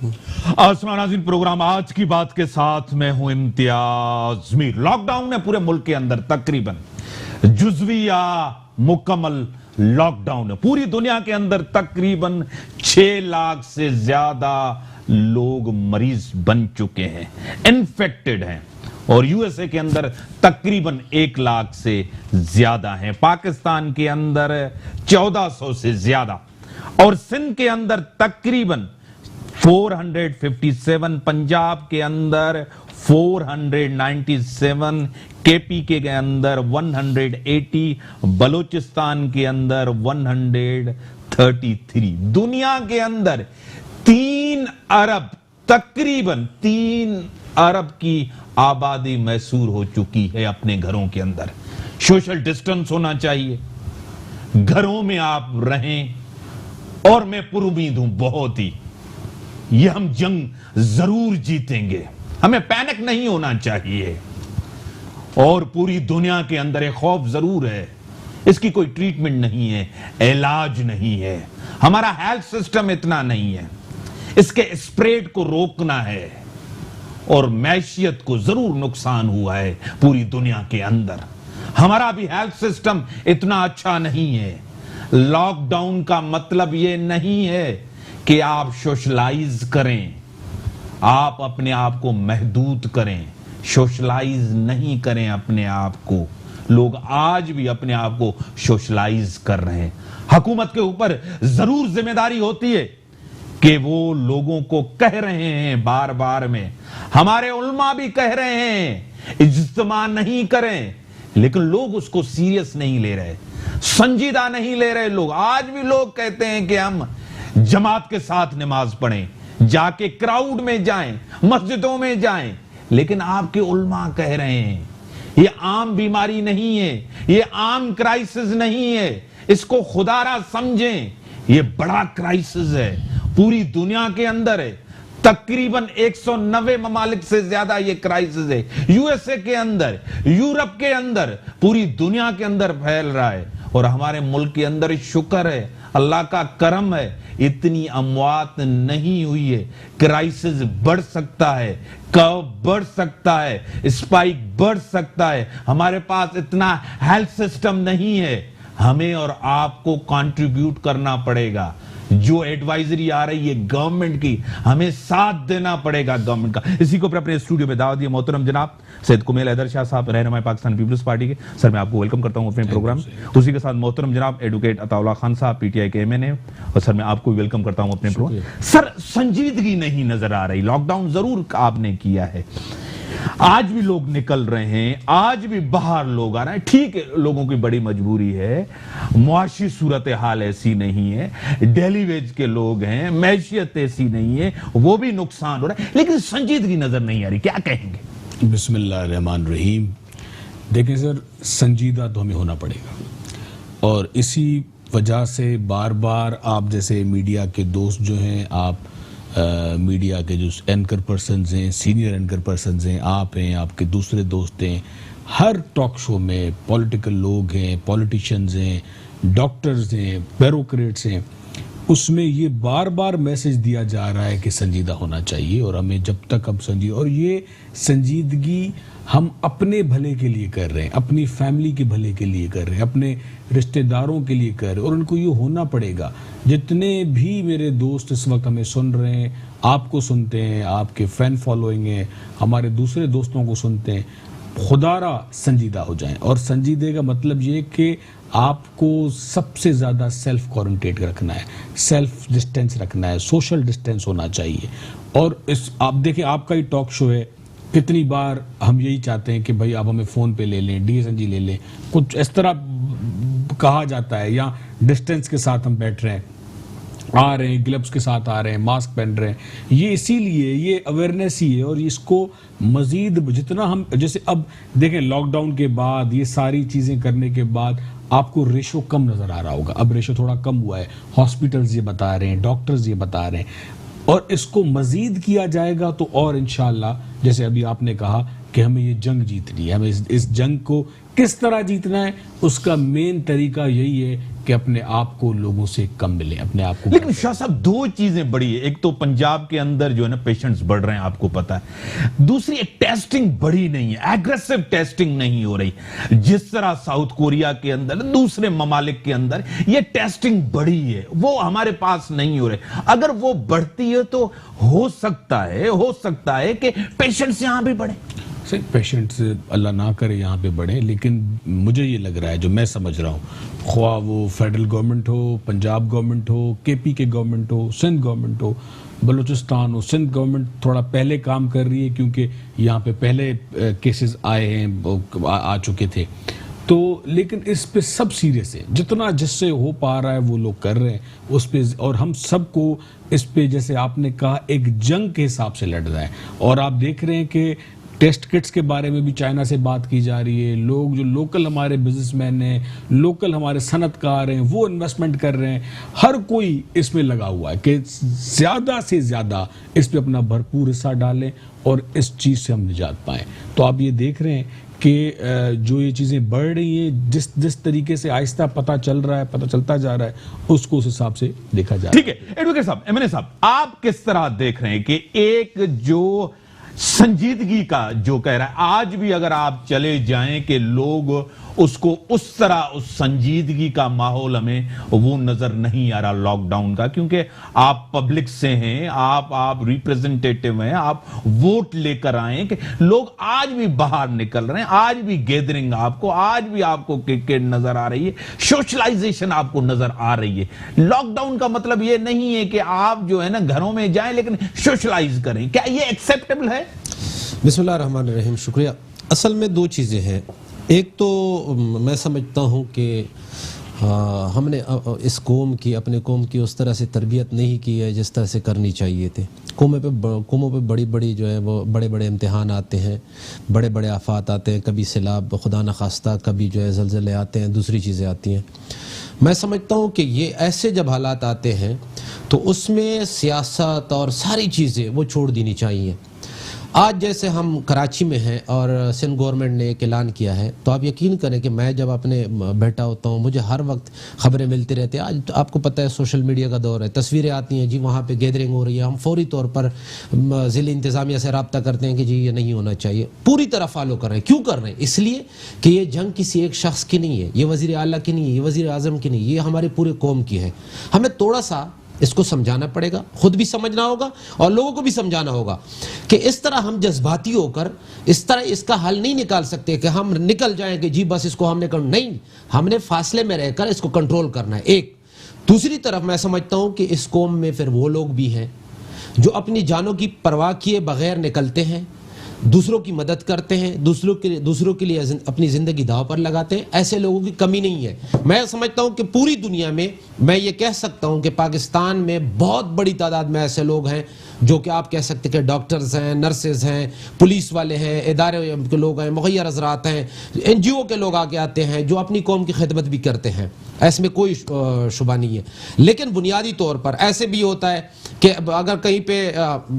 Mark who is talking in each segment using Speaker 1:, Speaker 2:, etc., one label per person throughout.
Speaker 1: नाज़रीन, प्रोग्राम आज की बात के साथ मैं हूं इम्तियाज मीर। लॉकडाउन है पूरे मुल्क के अंदर, तकरीबन जुज़वी या मुकम्मल लॉकडाउन है पूरी दुनिया के अंदर। तकरीबन 6 लाख से ज्यादा लोग मरीज बन चुके हैं, इन्फेक्टेड हैं, और यूएसए के अंदर तकरीबन 1 लाख से ज्यादा हैं। पाकिस्तान के अंदर 1400 से ज्यादा, और सिंध के अंदर तकरीबन 457, पंजाब के अंदर 497, केपी के अंदर 180, बलूचिस्तान के अंदर 133। दुनिया के अंदर 3 अरब, तकरीबन 3 अरब की आबादी मैसूर हो चुकी है अपने घरों के अंदर। सोशल डिस्टेंस होना चाहिए, घरों में आप रहें, और मैं पुरुमीद हूं बहुत ही, ये हम जंग जरूर जीतेंगे, हमें पैनिक नहीं होना चाहिए। और पूरी दुनिया के अंदर एक खौफ जरूर है, इसकी कोई ट्रीटमेंट नहीं है, इलाज नहीं है, हमारा हेल्थ सिस्टम इतना नहीं है, इसके स्प्रेड को रोकना है, और मैशियत को जरूर नुकसान हुआ है पूरी दुनिया के अंदर। हमारा भी हेल्थ सिस्टम इतना अच्छा नहीं है। लॉकडाउन का मतलब यह नहीं है कि आप सोशलाइज करें, आप अपने आप को महदूद करें, सोशलाइज नहीं करें अपने आप को। लोग आज भी अपने आप को सोशलाइज कर रहे हैं। हुकूमत के ऊपर जरूर जिम्मेदारी होती है कि वो लोगों को कह रहे हैं बार बार में, हमारे उलमा भी कह रहे हैं इज्तिमा नहीं करें, लेकिन लोग उसको सीरियस नहीं ले रहे, संजीदा नहीं ले रहे लोग। आज भी लोग कहते हैं कि हम जमात के साथ नमाज पढ़ें, जाके क्राउड में जाएं, मस्जिदों में जाएं, लेकिन आपके उलमा कह रहे हैं ये आम बीमारी नहीं है, ये आम क्राइसिस नहीं है, इसको खुदारा समझें, ये बड़ा क्राइसिस है, पूरी दुनिया के अंदर है। तकरीबन 190 ममालिक से ज्यादा ये क्राइसिस है, यूएसए के अंदर, यूरोप के अंदर, पूरी दुनिया के अंदर फैल रहा है। और हमारे मुल्क के अंदर शुक्र है, अल्लाह का करम है, इतनी अमवात नहीं हुई है। क्राइसिस बढ़ सकता है, कर्व बढ़ सकता है, स्पाइक बढ़ सकता है। हमारे पास इतना हेल्थ सिस्टम नहीं है, हमें और आपको कंट्रीब्यूट करना पड़ेगा। जो एडवाइजरी आ रही है गवर्नमेंट की, हमें साथ देना पड़ेगा गवर्नमेंट का। इसी को अपने स्टूडियो में दावत दिया मोहतरम जनाब सैयद कुमैल हैदर शाह साहब, रहनुमाए पाकिस्तान पीपल्स पार्टी के। सर मैं आपको वेलकम करता हूं अपने प्रोग्राम। उसी के साथ मोहतरम जनाब एडवोकेट अताउल्लाह खान साहब, पीटीआई के एमएनए, और सर मैं आपको वेलकम करता हूं अपने प्रोग्राम। सर संजीदगी नहीं नजर आ रही, लॉकडाउन जरूर आपने किया है, आज भी लोग निकल रहे हैं, आज भी बाहर लोग आ रहे हैं, ठीक है लोगों की बड़ी मजबूरी है, मुआशी सूरत हाल ऐसी नहीं है, डेली वेज के लोग हैं, मैशियत ऐसी नहीं है, वो भी नुकसान हो रहा है, लेकिन संजीदगी नजर नहीं आ रही, क्या कहेंगे?
Speaker 2: बिस्मिल्लाहिर्रहमानिर्रहीम। देखिए सर, संजीदा तो हमें होना पड़ेगा, और इसी वजह से बार बार आप जैसे मीडिया के दोस्त जो हैं, आप मीडिया के जो एंकर पर्सन्स हैं, सीनियर एंकर पर्सन्स हैं, आप हैं, आपके दूसरे दोस्त हैं, हर टॉक शो में पॉलिटिकल लोग हैं, पॉलिटिशियंस हैं, डॉक्टर्स हैं, ब्यूरोक्रेट्स हैं, उसमें ये बार बार मैसेज दिया जा रहा है कि संजीदा होना चाहिए। और हमें जब तक हम और ये संजीदगी हम अपने भले के लिए कर रहे हैं, अपनी फैमिली के भले के लिए कर रहे हैं, अपने रिश्तेदारों के लिए कर रहे हैं, और उनको ये होना पड़ेगा। जितने भी मेरे दोस्त इस वक्त हमें सुन रहे हैं, आपको सुनते हैं, आपके फैन फॉलोइंग हैं, हमारे दूसरे दोस्तों को सुनते हैं, खुदारा संजीदा हो जाएं। और संजीदे का मतलब ये कि आपको सबसे ज़्यादा सेल्फ क्वारंटाइन रखना है, सेल्फ डिस्टेंस रखना है, सोशल डिस्टेंस होना चाहिए। और इस आप देखिए, आपका ही टॉक शो है, कितनी बार हम यही चाहते हैं कि भाई आप हमें फ़ोन पे ले लें, डीएसएनजी ले लें, कुछ इस तरह कहा जाता है, या डिस्टेंस के साथ हम बैठ रहे हैं, आ रहे हैं, ग्लव्स के साथ आ रहे हैं, मास्क पहन रहे हैं। ये इसीलिए ये अवेयरनेस ही है, और इसको मज़ीद जितना हम, जैसे अब देखें लॉकडाउन के बाद ये सारी चीज़ें करने के बाद आपको रेशो कम नज़र आ रहा होगा। अब रेशो थोड़ा कम हुआ है, हॉस्पिटल्स ये बता रहे हैं, डॉक्टर्स ये बता रहे हैं, और इसको मज़ीद किया जाएगा तो और इंशाअल्लाह, जैसे अभी आपने कहा कि हमें ये जंग जीतनी है, हमें इस जंग को किस तरह जीतना है, उसका मेन तरीका यही है کہ اپنے آپ کو لوگوں سے کم ملیں, اپنے آپ کو.
Speaker 1: لیکن شاہ صاحب دو چیزیں بڑی ہے, ایک تو پنجاب کے اندر جو ہے نا پیشنٹس بڑھ رہے ہیں آپ کو پتا ہے, دوسری ایک ٹیسٹنگ بڑی نہیں ہے, ایگریسو ٹیسٹنگ نہیں ہو رہی جس طرح ساؤتھ کوریا کے اندر, دوسرے ممالک کے اندر یہ ٹیسٹنگ بڑی ہے, وہ ہمارے پاس نہیں ہو رہے. اگر وہ بڑھتی ہے تو ہو سکتا ہے کہ پیشنٹس یہاں بھی بڑھیں.
Speaker 2: پیشنٹس اللہ نہ کرے یہاں پہ بڑھیں, لیکن مجھے یہ لگ رہا ہے, جو میں سمجھ رہا ہوں, خواہ وہ فیڈرل گورنمنٹ ہو, پنجاب گورنمنٹ ہو, کے پی کے گورنمنٹ ہو, سندھ گورنمنٹ ہو, بلوچستان ہو, سندھ گورنمنٹ تھوڑا پہلے کام کر رہی ہے کیونکہ یہاں پہ پہلے کیسز آئے ہیں, آ چکے تھے تو, لیکن اس پہ سب سیریس ہے, جتنا جس سے ہو پا رہا ہے وہ لوگ کر رہے ہیں اس پہ, اور ہم سب کو اس پہ جیسے آپ نے کہا ایک جنگ کے حساب سے لڑ رہا ہے. اور آپ دیکھ رہے ہیں کہ ٹیسٹ کٹس کے بارے میں بھی چائنا سے بات کی جا رہی ہے, لوگ جو لوکل ہمارے بزنس مین ہیں, لوکل ہمارے صنعت کار ہیں, وہ انویسٹمنٹ کر رہے ہیں, ہر کوئی اس میں لگا ہوا ہے کہ زیادہ سے زیادہ اس پہ اپنا بھرپور حصہ ڈالیں اور اس چیز سے ہم نجات پائیں. تو آپ یہ دیکھ رہے ہیں کہ جو یہ چیزیں بڑھ رہی ہیں, جس طریقے سے آہستہ پتہ چلتا جا رہا ہے, اس کو اس حساب سے دیکھا جا رہا ہے.
Speaker 1: ٹھیک ہے ایڈوکیٹ صاحب, ایم این اے صاحب, آپ کس طرح دیکھ رہے ہیں کہ ایک جو سنجیدگی کا جو کہہ رہا ہے, آج بھی اگر آپ چلے جائیں کہ لوگ اس کو اس طرح, اس سنجیدگی کا ماحول ہمیں وہ نظر نہیں آ رہا لاک ڈاؤن کا, کیونکہ آپ پبلک سے ہیں, آپ ریپریزنٹیٹیو ہیں, آپ ووٹ لے کر آئیں, کہ لوگ آج بھی باہر نکل رہے ہیں, آج بھی گیدرنگ آج بھی آپ کو کرکٹ نظر آ رہی ہے, سوشلائزیشن آپ کو نظر آ رہی ہے. لاک ڈاؤن کا مطلب یہ نہیں ہے کہ آپ جو ہے نا گھروں میں جائیں لیکن سوشلائز کریں, کیا یہ ایکسیپٹیبل ہے؟
Speaker 3: بسم اللہ الرحمن الرحیم. شکریہ. اصل میں دو چیزیں ہیں. ایک تو میں سمجھتا ہوں کہ ہم نے اس اپنے قوم کی اس طرح سے تربیت نہیں کی ہے جس طرح سے کرنی چاہیے تھے. قوموں پہ بڑی جو ہے وہ بڑے امتحان آتے ہیں, بڑے آفات آتے ہیں, کبھی سیلاب خدا نخواستہ, کبھی جو ہے زلزلے آتے ہیں, دوسری چیزیں آتی ہیں. میں سمجھتا ہوں کہ یہ ایسے جب حالات آتے ہیں تو اس میں سیاست اور ساری چیزیں وہ چھوڑ دینی چاہیے. آج جیسے ہم کراچی میں ہیں اور سندھ گورنمنٹ نے ایک اعلان کیا ہے, تو آپ یقین کریں کہ میں جب اپنے بیٹھا ہوتا ہوں مجھے ہر وقت خبریں ملتی رہتی ہیں. آج آپ کو پتہ ہے سوشل میڈیا کا دور ہے, تصویریں آتی ہیں, جی وہاں پہ گیدرنگ ہو رہی ہے, ہم فوری طور پر ضلع انتظامیہ سے رابطہ کرتے ہیں کہ جی یہ نہیں ہونا چاہیے, پوری طرح فالو کر رہے ہیں. کیوں کر رہے ہیں؟ اس لیے کہ یہ جنگ کسی ایک شخص کی نہیں ہے, یہ وزیر اعلیٰ کی نہیں ہے, یہ وزیر اعظم کی نہیں, یہ ہمارے پورے قوم کی ہے. ہمیں تھوڑا سا اس کو سمجھانا پڑے گا, خود بھی سمجھنا ہوگا اور لوگوں کو بھی سمجھانا ہوگا کہ اس طرح ہم جذباتی ہو کر اس طرح اس کا حل نہیں نکال سکتے کہ ہم نکل جائیں کہ جی بس اس کو ہم نے نہیں, ہم نے فاصلے میں رہ کر اس کو کنٹرول کرنا ہے. ایک دوسری طرف میں سمجھتا ہوں کہ اس قوم میں پھر وہ لوگ بھی ہیں جو اپنی جانوں کی پرواہ کیے بغیر نکلتے ہیں, دوسروں کی مدد کرتے ہیں, دوسروں کے لیے اپنی زندگی داؤ پر لگاتے ہیں. ایسے لوگوں کی کمی نہیں ہے. میں سمجھتا ہوں کہ پوری دنیا میں میں یہ کہہ سکتا ہوں کہ پاکستان میں بہت بڑی تعداد میں ایسے لوگ ہیں جو کہ آپ کہہ سکتے کہ ڈاکٹرز ہیں, نرسز ہیں, پولیس والے ہیں, ادارے کے لوگ ہیں, مغیر حضرات ہیں, این جی او کے لوگ آگے آتے ہیں جو اپنی قوم کی خدمت بھی کرتے ہیں. ایسے میں کوئی شبہ نہیں ہے. لیکن بنیادی طور پر ایسے بھی ہوتا ہے کہ اگر کہیں پہ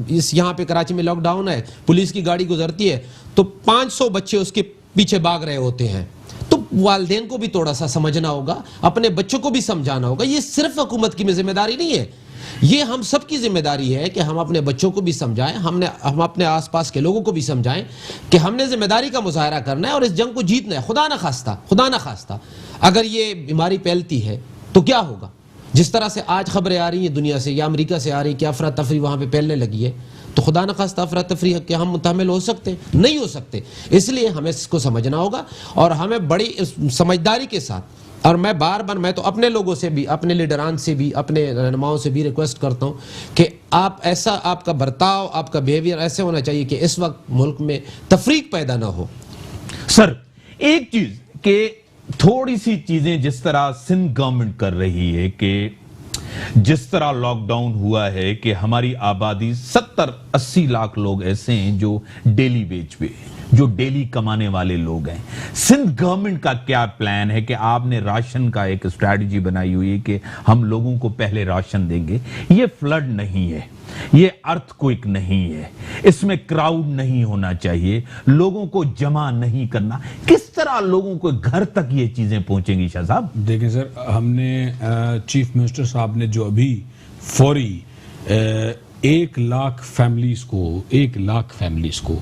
Speaker 3: یہاں پہ کراچی میں لاک ڈاؤن ہے, پولیس کی گاڑی گزرتی ہے تو 500 بچے اس کے پیچھے بھاگ رہے ہوتے ہیں. تو والدین کو بھی تھوڑا سا سمجھنا ہوگا, اپنے بچوں کو بھی سمجھانا ہوگا. یہ صرف حکومت کی ذمہ داری نہیں ہے, یہ ہم سب کی ذمہ داری ہے کہ ہم اپنے بچوں کو بھی سمجھائیں, ہم اپنے آس پاس کے لوگوں کو بھی سمجھائیں کہ ہم نے ذمہ داری کا مظاہرہ کرنا ہے اور اس جنگ کو جیتنا ہے. خدا نہ خواستہ اگر یہ بیماری پھیلتی ہے تو کیا ہوگا؟ جس طرح سے آج خبریں آ رہی ہیں دنیا سے یا امریکہ سے آ رہی کہ افراتفری وہاں پہ پھیلنے لگی ہے, تو خدا نخواستہ افراتفری کے ہم متحمل ہو سکتے ہیں؟ نہیں ہو سکتے. اس لیے ہمیں اس کو سمجھنا ہوگا اور ہمیں بڑی سمجھداری کے ساتھ, اور میں بار میں تو اپنے لوگوں سے بھی, اپنے لیڈران سے بھی, اپنے رہنماؤں سے بھی ریکویسٹ کرتا ہوں کہ آپ کا برتاؤ, آپ کا بیہیویئر ایسے ہونا چاہیے کہ اس وقت ملک میں تفریق پیدا نہ ہو.
Speaker 1: سر ایک چیز کہ تھوڑی سی چیزیں جس طرح سندھ گورنمنٹ کر رہی ہے کہ جس طرح لاک ڈاؤن ہوا ہے کہ ہماری آبادی 70-80 لاکھ لوگ ایسے ہیں جو ڈیلی ویج پہ, جو ڈیلی کمانے والے لوگ ہیں. سندھ گورنمنٹ کا کیا پلان ہے کہ آپ نے راشن کا ایک اسٹریٹجی بنائی ہوئی ہے کہ ہم لوگوں کو پہلے راشن دیں گے؟ یہ فلڈ نہیں ہے, یہ अर्थक्वेक नहीं है, इसमें क्राउड नहीं होना चाहिए, लोगों को जमा नहीं करना। किस तरह लोगों को घर तक ये चीजें पहुंचेंगी शाह साहब?
Speaker 2: देखें सर, हमने चीफ मिनिस्टर साहब ने जो अभी फौरी 1 लाख फैमिलीज को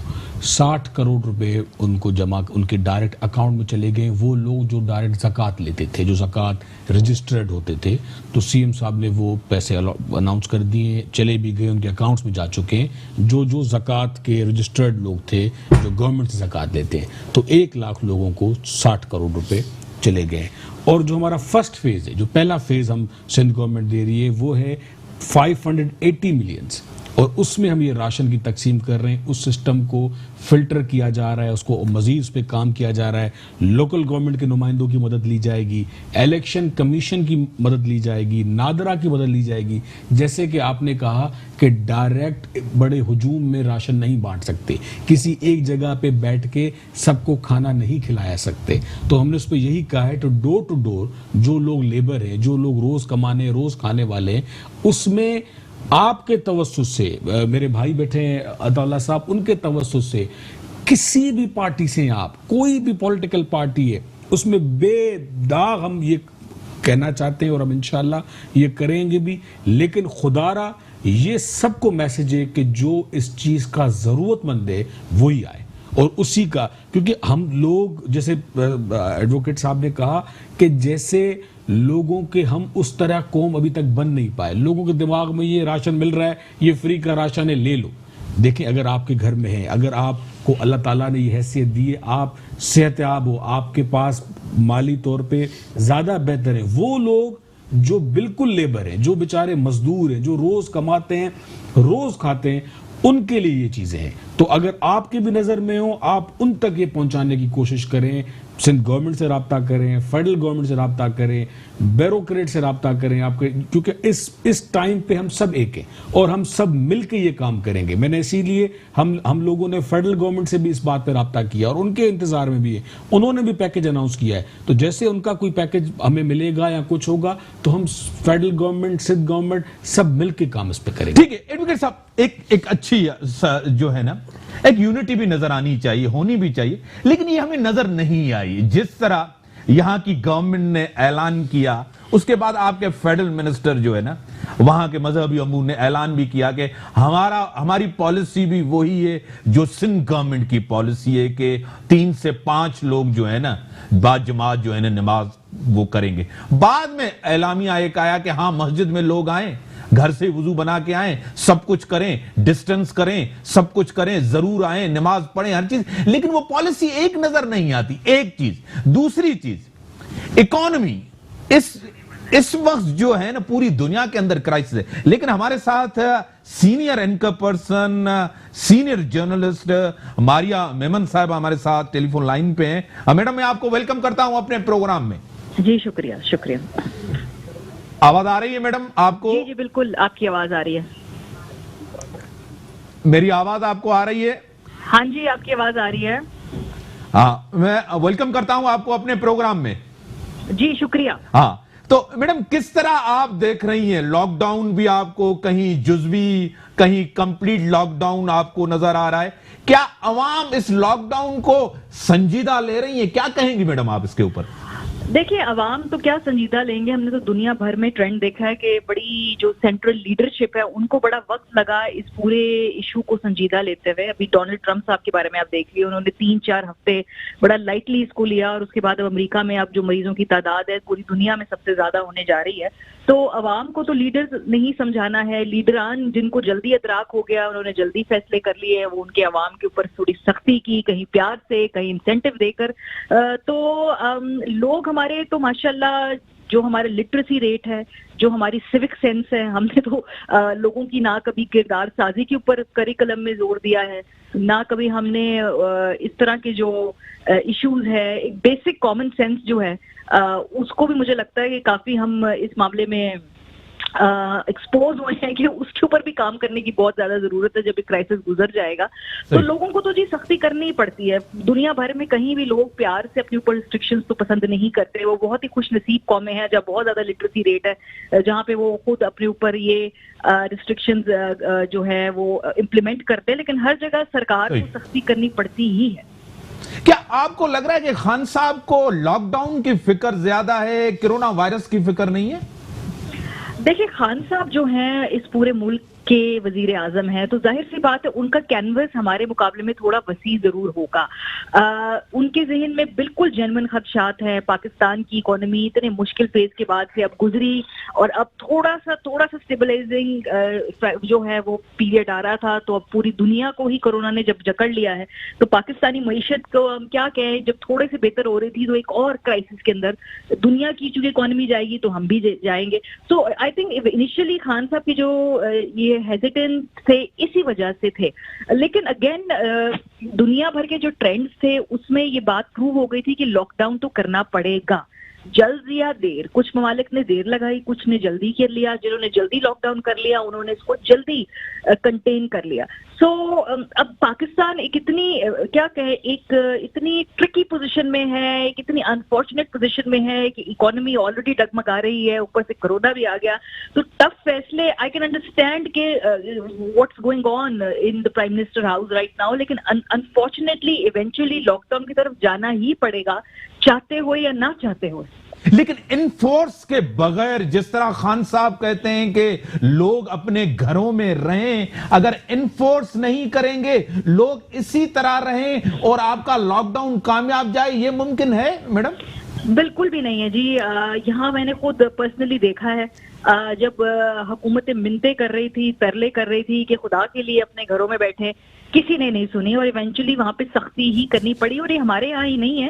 Speaker 2: 60 करोड़ रुपए उनको जमा, उनके डायरेक्ट अकाउंट में चले गए। वो लोग जो डायरेक्ट ज़कात लेते थे, जो ज़कात रजिस्टर्ड होते थे, तो सीएम साहब ने वो पैसे अनाउंस कर दिए, चले भी गए, उनके अकाउंट्स में जा चुके हैं। जो ज़कात के रजिस्टर्ड लोग थे, जो गवर्नमेंट से ज़कात लेते हैं, तो 1 लाख लोगों को 60 करोड़ रुपए चले गए। और जो हमारा फर्स्ट फेज़ है, जो पहला फेज़ हम सिंध गवर्नमेंट दे रही है, वो है 580 मिलियंस, और उसमें हम ये राशन की तकसीम कर रहे हैं। उस सिस्टम को फिल्टर किया जा रहा है, उसको मजीद उस पर काम किया जा रहा है। लोकल गवर्नमेंट के नुमाइंदों की मदद ली जाएगी, इलेक्शन कमीशन की मदद ली जाएगी, नादरा की मदद ली जाएगी। जैसे कि आपने कहा कि डायरेक्ट बड़े हुजूम में राशन नहीं बांट सकते, किसी एक जगह पे बैठ के सबको खाना नहीं खिलाया सकते, तो हमने उस पर यही कहा है, तो डोर टू डोर जो लोग लेबर हैं, जो लोग रोज़ कमाने रोज़ खाने वाले हैं, उसमें आपके तवस्सुस से, मेरे भाई बैठे हैं अताउल्लाह साहब, उनके तवस्सुस से किसी भी पार्टी से आप, कोई भी पॉलिटिकल पार्टी है, उसमें बेदाग हम ये कहना चाहते हैं और हम इंशाल्लाह ये करेंगे भी। लेकिन खुदारा ये सबको मैसेज है कि जो इस चीज़ का ज़रूरतमंद है वही आए, और उसी का, क्योंकि हम लोग, जैसे एडवोकेट साहब ने कहा कि जैसे लोगों के हम उस तरह कौम अभी तक बन नहीं पाए। लोगों के दिमाग में ये राशन मिल रहा है, ये फ्री का राशन है, ले लो। देखें, अगर आपके घर में है, अगर आपको अल्लाह ताला ने ये हैसियत दी है, आप सेहतयाब हो, आपके पास माली तौर पे ज़्यादा बेहतर है, वो लोग जो बिल्कुल लेबर हैं, जो बेचारे मजदूर हैं, जो रोज़ कमाते हैं, रोज़ खाते हैं, उनके लिए ये चीज़ें हैं। तो अगर आपके भी नज़र में हो, आप उन तक ये पहुंचाने की कोशिश करें। सिंध गवर्नमेंट से रब्ता करें, फेडरल गवर्नमेंट से रब्ता करें, ब्यूरोक्रेट से रब्ता करें आपके, क्योंकि इस टाइम पे हम सब एक हैं और हम सब मिलकर ये काम करेंगे। मैंने इसीलिए हम लोगों ने फेडरल गवर्नमेंट से भी इस बात पे रब्ता किया और उनके इंतजार में भी है, उन्होंने भी पैकेज अनाउंस किया है। तो जैसे उनका कोई पैकेज हमें मिलेगा या कुछ होगा, तो हम फेडरल गवर्नमेंट, सिंध गवर्नमेंट सब मिलकर काम इस पे करेंगे।
Speaker 1: ठीक है एडवोकेट साहब, एक अच्छी जो है ना, एक यूनिटी भी नजर आनी चाहिए, होनी भी चाहिए, लेकिन ये हमें नजर नहीं आई। जिस तरह यहां की गवर्नमेंट ने ऐलान किया, उसके बाद आपके फेडरल मिनिस्टर जो है ना, वहां के मजहबी अमूर ने ऐलान भी किया कि हमारी पॉलिसी भी वही है जो सिंध गवर्नमेंट की पॉलिसी है कि 3 से 5 लोग जो है ना, बाजमात जो है ना नमाज वो करेंगे। बाद में एलामिया एक आया कि हाँ, मस्जिद में लोग आए, घर से वुजू बना के आए, सब कुछ करें, डिस्टेंस करें, सब कुछ करें, जरूर आए, नमाज पढ़ें, हर चीज। लेकिन वो पॉलिसी एक नजर नहीं आती, एक चीज। दूसरी चीज, इकोनॉमी इस वक्त जो है ना पूरी दुनिया के अंदर क्राइसिस है। लेकिन हमारे साथ senior anchor person, senior journalist Maria Memon साहब हमारे साथ टेलीफोन लाइन पे हैं। मैडम, मैं आपको वेलकम करता हूं अपने प्रोग्राम में।
Speaker 4: जी शुक्रिया शुक्रिया।
Speaker 1: आवाज आ रही है मैडम आपको?
Speaker 4: जी जी बिल्कुल, आपकी आवाज आ रही है।
Speaker 1: मेरी आवाज आपको आ रही है?
Speaker 4: हाँ जी, आपकी आवाज आ रही है।
Speaker 1: हाँ, मैं वेलकम करता हूं आपको अपने प्रोग्राम में।
Speaker 4: जी शुक्रिया।
Speaker 1: हाँ, तो मैडम किस तरह आप देख रही हैं? लॉकडाउन भी आपको कहीं जुज़वी, कहीं कंप्लीट लॉकडाउन आपको नजर आ रहा है। क्या अवाम इस लॉकडाउन को संजीदा ले रही है? क्या कहेंगी मैडम आप इसके ऊपर?
Speaker 4: देखिए, अवाम तो क्या संजीदा लेंगे। हमने तो दुनिया भर में ट्रेंड देखा है कि बड़ी जो सेंट्रल लीडरशिप है उनको बड़ा वक्त लगा इस पूरे इशू को संजीदा लेते हुए। अभी डोनाल्ड ट्रंप साहब के बारे में आप देख लिया, उन्होंने 3-4 हफ्ते बड़ा लाइटली इसको लिया, और उसके बाद अब अमेरिका में अब जो मरीजों की तादाद है पूरी दुनिया में सबसे ज्यादा होने जा रही है। तो अवाम को तो लीडर्स नहीं समझाना है, लीडरान जिनको जल्दी अदराक हो गया, उन्होंने जल्दी फैसले कर लिए, वो उनके अवाम के ऊपर थोड़ी सख्ती की, कहीं प्यार से, कहीं इंसेंटिव देकर। तो लोग हमारे तो माशाल्लाह, जो हमारे लिटरेसी रेट है, जो हमारी सिविक सेंस है, हमने तो लोगों की ना कभी किरदार साजी के ऊपर करिकुलम में जोर दिया है, ना कभी हमने इस तरह के जो इश्यूज है, एक बेसिक कॉमन सेंस जो है उसको भी मुझे लगता है कि काफी हम इस मामले में एक्सपोज हुए हैं कि उसके ऊपर भी काम करने की बहुत ज्यादा जरूरत है। जब ये क्राइसिस गुजर जाएगा तो लोगों को तो जी सख्ती करनी ही पड़ती है। दुनिया भर में कहीं भी लोग प्यार से अपने ऊपर रिस्ट्रिक्शंस तो पसंद नहीं करते। वो बहुत ही खुश नसीब कौमें हैं जहाँ बहुत ज्यादा लिटरेसी रेट है, जहाँ पे वो खुद अपने ऊपर ये रिस्ट्रिक्शंस जो है वो इम्प्लीमेंट करते हैं, लेकिन हर जगह सरकार को सख्ती करनी पड़ती ही है।
Speaker 1: क्या आपको लग रहा है कि खान साहब को लॉकडाउन की फिक्र ज्यादा है, कोरोना वायरस की फिक्र नहीं है?
Speaker 4: देखिए, खान साहब जो हैं इस पूरे मुल्क के वजीर आजम हैं, तो जाहिर सी बात है उनका कैनवस हमारे मुकाबले में थोड़ा वसी जरूर होगा। उनके जहन में बिल्कुल जेन्युइन खदशात है। पाकिस्तान की इकोनॉमी इतने मुश्किल फेज के बाद से अब गुजरी और अब थोड़ा सा स्टेबलाइजिंग जो है वो पीरियड आ रहा था, तो अब पूरी दुनिया को ही कोरोना ने जब जकड़ लिया है, तो पाकिस्तानी मईशत को हम क्या कहें, जब थोड़े से बेहतर हो रही थी तो एक और क्राइसिस के अंदर दुनिया की चूंकि इकोनॉमी जाएगी तो हम भी जाएंगे। सो आई थिंक इनिशियली खान साहब की जो ये हेजिटेंट थे इसी वजह से थे, लेकिन अगेन दुनिया भर के जो ट्रेंड्स थे उसमें ये बात प्रूव हो गई थी कि लॉकडाउन तो करना पड़ेगा, जल्द या देर। कुछ ममालिक ने देर लगाई, कुछ ने जल्दी कर लिया। जिन्होंने जल्दी लॉकडाउन कर लिया उन्होंने इसको जल्दी कंटेन कर लिया। सो अब पाकिस्तान एक इतनी क्या कहे, एक इतनी ट्रिकी पोजीशन में है, एक इतनी अनफॉर्चुनेट पोजीशन में है कि इकोनॉमी ऑलरेडी डगमगा रही है, ऊपर से कोरोना भी आ गया। तो टफ फैसले, आई कैन अंडरस्टैंड के what's going on in the prime minister house right now, लेकिन अनफॉर्चुनेटली इवेंचुअली लॉकडाउन की तरफ जाना ही पड़ेगा, चाहते हो या ना चाहते हो।
Speaker 1: लेकिन इनफोर्स के बगैर, जिस तरह खान साहब कहते हैं कि लोग अपने घरों में रहें, अगर इनफोर्स नहीं करेंगे, लोग इसी तरह रहें और आपका लॉकडाउन कामयाब जाए, ये मुमकिन है मैडम?
Speaker 4: बिल्कुल भी नहीं है जी। यहाँ मैंने खुद पर्सनली देखा है, जब हुकूमतें मिन्नतें कर रही थी, तरले कर रही थी कि खुदा के लिए अपने घरों में बैठे, किसी ने नहीं सुनी और इवेंचुअली वहां पे सख्ती ही करनी पड़ी। और ये हमारे यहाँ ही नहीं है,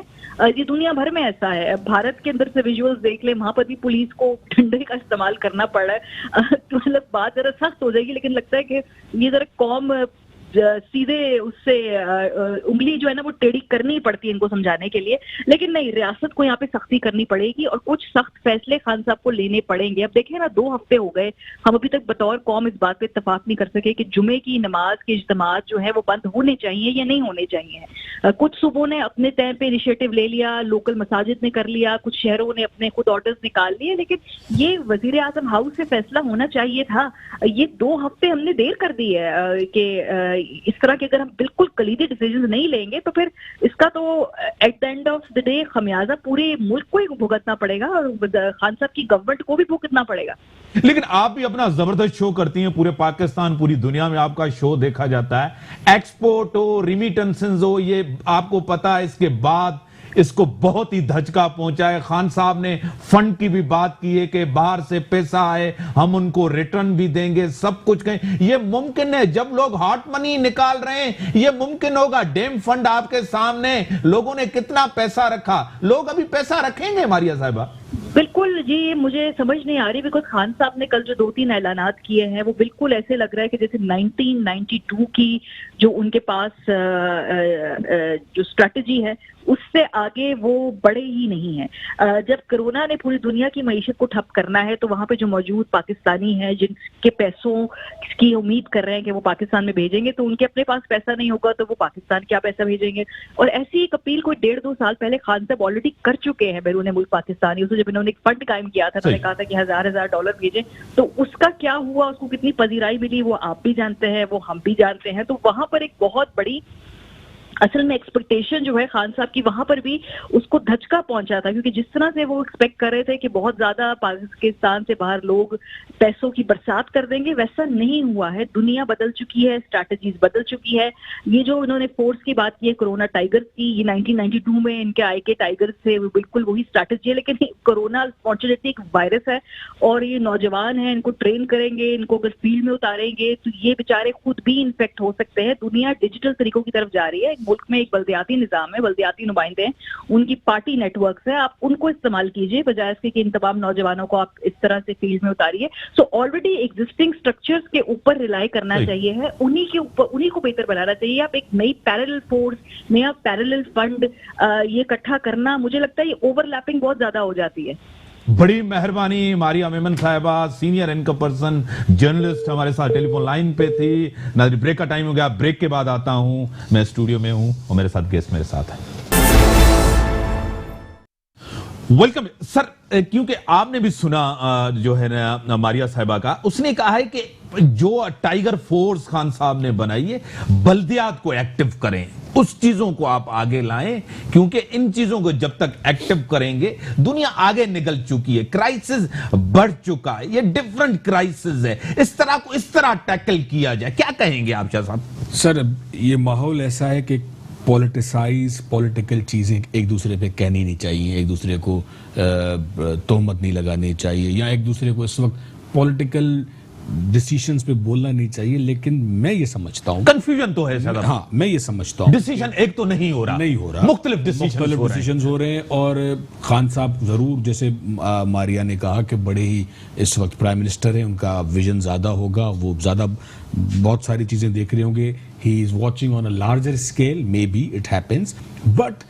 Speaker 4: ये दुनिया भर में ऐसा है। भारत के अंदर से विजुअल्स देख ले, वहां पर भी पुलिस को डंडे का इस्तेमाल करना पड़ा है। मतलब बात जरा सख्त हो जाएगी, लेकिन लगता है कि ये जरा कौम सीधे उससे उंगली जो है ना वो टेढ़ी करनी पड़ती है इनको समझाने के लिए। लेकिन नहीं, रियासत को यहाँ पे सख्ती करनी पड़ेगी और कुछ सख्त फैसले खान साहब को लेने पड़ेंगे। अब देखिए ना, 2 हफ्ते हो गए, हम अभी तक बतौर कौम इस बात पे इत्तेफाक नहीं कर सके कि जुमे की नमाज के इज्तिमात जो है वो बंद होने चाहिए या नहीं होने चाहिए। कुछ सूबों ने अपने तय पे इनिशिएटिव ले लिया, लोकल मसाजिद ने कर लिया, कुछ शहरों ने अपने खुद ऑर्डर्स निकाल लिए, लेकिन ये वजीर आजम हाउस से फैसला होना चाहिए था। ये 2 हफ्ते हमने देर कर दी है कि इस तरह के अगर हम बिल्कुल कलीदी डिसीजन नहीं लेंगे तो फिर इसका तो at the end of the day खमियाजा पूरे मुल्क को ही भुगतना पड़ेगा और खान साहब की गवर्नमेंट को भी भुगतना पड़ेगा।
Speaker 1: लेकिन आप भी अपना जबरदस्त शो करती हैं, पूरे पाकिस्तान, पूरी दुनिया में आपका शो देखा जाता है। एक्सपोर्ट हो, रिमिटेंसेस हो, ये आपको पता है, इसके बाद इसको बहुत ही धचका पहुंचा है। खान साहब ने फंड की भी बात की है कि बाहर से पैसा आए, हम उनको रिटर्न भी देंगे, सब कुछ कहें। ये मुमकिन है, जब लोग हॉट मनी निकाल रहे हैं ये मुमकिन होगा। डेम फंड आपके सामने, लोगों ने कितना पैसा रखा, लोग अभी पैसा रखेंगे मारिया साहिबा?
Speaker 4: बिल्कुल जी, मुझे समझ नहीं आ रही, बिकॉज खान साहब ने कल जो 2-3 ऐलानात किए हैं वो बिल्कुल ऐसे लग रहा है कि जैसे 1992 की जो उनके पास जो स्ट्रैटेजी है उससे आगे वो बढ़े ही नहीं है। जब कोरोना ने पूरी दुनिया की मईशत को ठप करना है तो वहां पे जो मौजूद पाकिस्तानी हैं जिनके पैसों की उम्मीद कर रहे हैं कि वो पाकिस्तान में भेजेंगे, तो उनके अपने पास पैसा नहीं होगा तो वो पाकिस्तान क्या पैसा भेजेंगे। और ऐसी एक अपील कोई 1.5-2 साल पहले खान साहब ऑलरेडी कर चुके हैं बैरून मुल्क पाकिस्तानी। उसको जब इन्होंने एक फंड कायम किया था, उन्होंने कहा था कि $1000 भेजें, तो उसका क्या हुआ, उसको कितनी पजीराई मिली वो आप भी जानते हैं, वो हम भी जानते हैं। तो वहां पर एक बहुत बड़ी असल में एक्सपेक्टेशन जो है खान साहब की, वहां पर भी उसको धचका पहुंचा था, क्योंकि जिस तरह से वो एक्सपेक्ट कर रहे थे कि बहुत ज्यादा पाकिस्तान से बाहर लोग पैसों की बरसात कर देंगे, वैसा नहीं हुआ है। दुनिया बदल चुकी है, स्ट्रैटेजीज बदल चुकी है। ये जो उन्होंने फोर्स की बात की है, कोरोना टाइगर्स की, ये 1992 में इनके आई के टाइगर्स थे, वो बिल्कुल वही स्ट्रैटेजी है। लेकिन कोरोना फॉर्चुनेटली एक वायरस है और ये नौजवान है, इनको ट्रेन करेंगे, इनको अगर फील्ड में उतारेंगे तो ये बेचारे खुद भी इन्फेक्ट हो सकते हैं। दुनिया डिजिटल तरीकों की तरफ जा रही है। मुल्क में एक बल्दियाती निजाम है, बल्दियाती नुमाइंदे हैं, उनकी पार्टी नेटवर्क्स है, आप उनको इस्तेमाल कीजिए बजाय इसके कि इन तमाम नौजवानों को आप इस तरह से फील्ड में उतारिए। सो ऑलरेडी एग्जिस्टिंग स्ट्रक्चर्स के ऊपर रिलाई करना चाहिए है, उन्हीं के ऊपर, उन्हीं को बेहतर बनाना चाहिए। आप एक नई पैरेलल फोर्स, नया पैरेलल फंड ये इकट्ठा करना, मुझे लगता है ये ओवरलैपिंग बहुत ज्यादा हो जाती है।
Speaker 1: बड़ी मेहरबानी। मारिया मेमन साहिबा सीनियर एंकर पर्सन जर्नलिस्ट हमारे साथ टेलीफोन लाइन पे थी। नाज़रीन, ब्रेक का टाइम हो गया, ब्रेक के बाद आता हूं। मैं स्टूडियो में हूं और मेरे साथ गेस्ट मेरे साथ है। Welcome sir. क्योंकि आपने भी सुना जो है ना मारिया साहिबा का, उसने कहा है कि जो टाइगर फोर्स खान साहब ने बनाई है, बल्दियात को एक्टिव करें, उस चीजों को आप आगे लाएं, क्योंकि इन चीजों को जब तक एक्टिव करेंगे दुनिया आगे निकल चुकी है, क्राइसिस बढ़ चुका है, ये डिफरेंट क्राइसिस है, इस तरह टैकल किया जाए। क्या कहेंगे आप शाह साहब?
Speaker 2: सर, ये माहौल ऐसा है कि पॉलिटिकल चीज़ें एक दूसरे पे कहनी नहीं चाहिए, एक दूसरे को तोहमत नहीं लगानी चाहिए, या एक दूसरे को इस वक्त पॉलिटिकल डिसीजंस पे बोलना नहीं चाहिए। लेकिन मैं ये समझता हूँ,
Speaker 1: कंफ्यूजन तो है सर।
Speaker 2: हाँ, मैं ये समझता हूँ
Speaker 1: डिसीजन एक तो नहीं हो रहा, मुख्तलिफ
Speaker 2: डिसीजंस हो रहे हैं। और खान साहब जरूर, जैसे मारिया ने कहा कि बड़े ही इस वक्त प्राइम मिनिस्टर हैं, उनका विजन ज्यादा होगा, वो ज्यादा बहुत सारी चीजें देख रहे होंगे। He is watching on a larger scale, may be it happens. But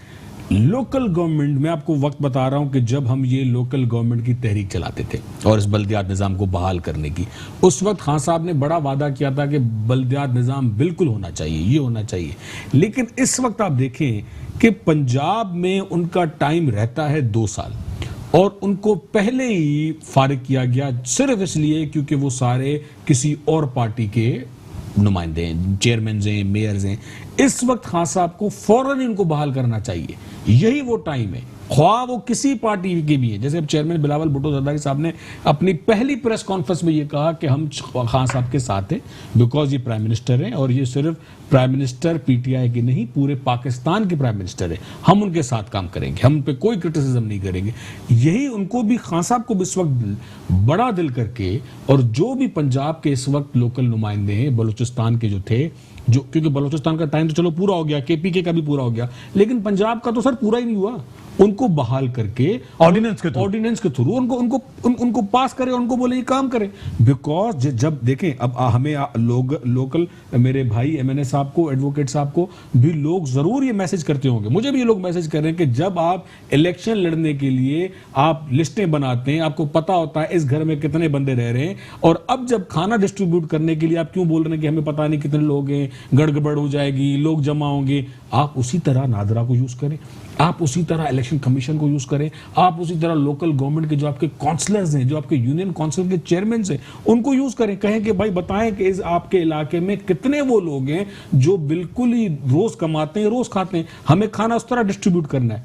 Speaker 2: local government, मैं आपको वक्त बता रहा हूं कि जब हम ये लोकल गवर्नमेंट की तहरीक चलाते थे और इस बल्दियात निज़ाम को बहाल करने की, उस वक्त खान साहब ने बड़ा वादा किया था कि बल्दियात निज़ाम बिल्कुल होना चाहिए, ये होना चाहिए। लेकिन इस वक्त आप देखें कि पंजाब में उनका टाइम रहता है 2 साल और उनको पहले ही फारिग किया गया, सिर्फ इसलिए क्योंकि वो सारे किसी और पार्टी के नुमाइंदे हैं, चेयरमैन हैं, मेयर्स हैं। इस वक्त खान साहब को फौरन इनको बहाल करना चाहिए, यही वो टाइम है, ख्वाह वो किसी पार्टी के भी है। जैसे अब चेयरमैन बिलावल भुट्टो जरदारी साहब ने अपनी पहली प्रेस कॉन्फ्रेंस में ये कहा कि हम खान साहब के साथ हैं बिकॉज ये प्राइम मिनिस्टर हैं, और ये सिर्फ प्राइम मिनिस्टर पीटीआई के नहीं, पूरे पाकिस्तान के प्राइम मिनिस्टर हैं, हम उनके साथ काम करेंगे, हम पे कोई क्रिटिसिज्म नहीं करेंगे। यही उनको भी, खान साहब को भी इस वक्त बड़ा दिल करके, और जो भी पंजाब के इस वक्त लोकल नुमाइंदे हैं, बलूचिस्तान के जो थे, जो क्योंकि बलूचिस्तान का टाइम तो चलो पूरा हो गया, केपीके का भी पूरा हो गया, लेकिन पंजाब का तो सर पूरा ही नहीं हुआ, उनको बहाल करके ऑर्डिनेंस के थ्रू उनको पास करे, उनको बोले ये काम करे। बिकॉज जब देखें, अब हमें लोग लोकल मेरे भाई एमएनए साहब को, एडवोकेट साहब को भी लोग जरूर ये मैसेज करते होंगे, मुझे भी ये लोग मैसेज कर रहे हैं कि जब आप इलेक्शन लड़ने के लिए आप लिस्टें बनाते हैं, आपको पता होता है इस घर में कितने बंदे रह रहे हैं, और अब जब खाना डिस्ट्रीब्यूट करने के लिए आप क्यों बोल रहे हैं कि हमें पता नहीं कितने लोग हैं, गड़बड़ हो जाएगी, लोग जमा होंगे। आप उसी तरह नादरा को यूज करें, आप उसी तरह इलेक्शन कमीशन को यूज करें, आप उसी तरह लोकल गवर्नमेंट के जो आपके काउंसलर्स हैं, जो आपके यूनियन काउंसिल के चेयरमैन हैं, उनको यूज करें। कहें कि भाई बताएं कि इस आपके इलाके में कितने वो लोग हैं जो बिल्कुल ही रोज कमाते हैं, रोज खाते हैं, हमें खाना उस तरह डिस्ट्रीब्यूट करना है।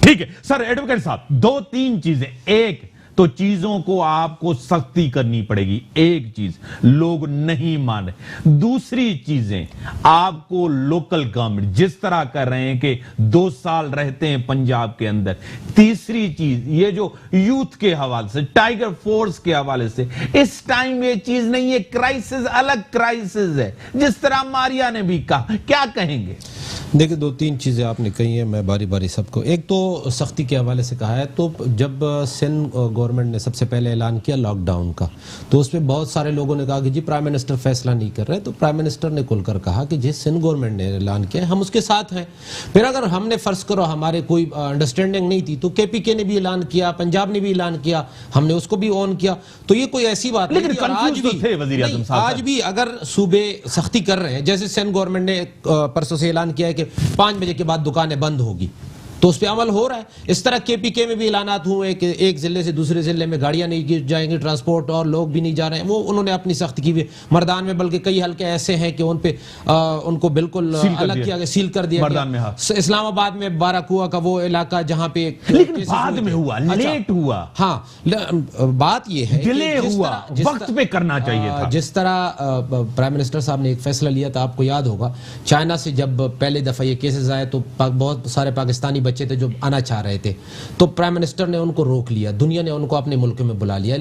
Speaker 1: ठीक है सर। एडवोकेट साहब, 2-3 चीजें। एक तो चीजों को आपको सख्ती करनी पड़ेगी, एक चीज लोग नहीं माने। दूसरी चीजें आपको लोकल गवर्नमेंट जिस तरह कर रहे हैं कि 2 साल रहते हैं पंजाब के अंदर। तीसरी चीज ये जो यूथ के हवाले से, टाइगर फोर्स के हवाले से, इस टाइम ये चीज नहीं है, क्राइसिस अलग क्राइसिस है, जिस तरह मारिया ने भी कहा। क्या कहेंगे?
Speaker 3: देखिए, 2-3 चीज़ें आपने कही हैं, मैं बारी बारी सबको। एक तो सख्ती के हवाले से कहा है, तो जब सिंध गवर्नमेंट ने सबसे पहले ऐलान किया लॉकडाउन का, तो उस पर बहुत सारे लोगों ने कहा कि जी प्राइम मिनिस्टर फैसला नहीं कर रहे, तो प्राइम मिनिस्टर ने खुलकर कहा कि जिस सिंध गवर्नमेंट ने ऐलान किया हम उसके साथ हैं। फिर अगर हमने फर्ज करो हमारे कोई अंडरस्टैंडिंग नहीं थी, तो केपीके ने भी ऐलान किया, पंजाब ने भी ऐलान किया, हमने उसको भी ऑन किया, तो ये कोई ऐसी बात नहीं। आज भी अगर सूबे सख्ती कर रहे हैं, जैसे सिंध गवर्नमेंट ने परसों से ऐलान किया है कि 5 बजे के बाद दुकानें बंद होगी, तो उस पर अमल हो रहा है। इस तरह केपीके में भी ऐलानात हुए कि एक जिले से दूसरे जिले में गाड़ियां नहीं जाएंगी, ट्रांसपोर्ट, और लोग भी नहीं जा रहे हैं, वो उन्होंने अपनी सख्ती की। मर्दान में बल्कि कई हल्के ऐसे हैं कि उन पे उनको बिल्कुल अलग किया गया, सील कर दिया गया। इस्लामाबाद में बाराकुआ का वो इलाका जहाँ पे,
Speaker 1: लेकिन बाद में हुआ, लेट हुआ।
Speaker 3: हाँ, बात ये है
Speaker 1: डिले हुआ, वक्त पे करना चाहिए था।
Speaker 3: जिस तरह प्राइम मिनिस्टर साहब ने एक फैसला लिया था, आपको याद होगा, चाइना से जब पहले दफा ये केसेस आए तो बहुत सारे पाकिस्तानी बच्चे थे जो आना चाह रहे थे, तो प्राइम मिनिस्टर ने उनको रोक लिया, दुनिया ने उनको अपने मुल्क में बुला लिया।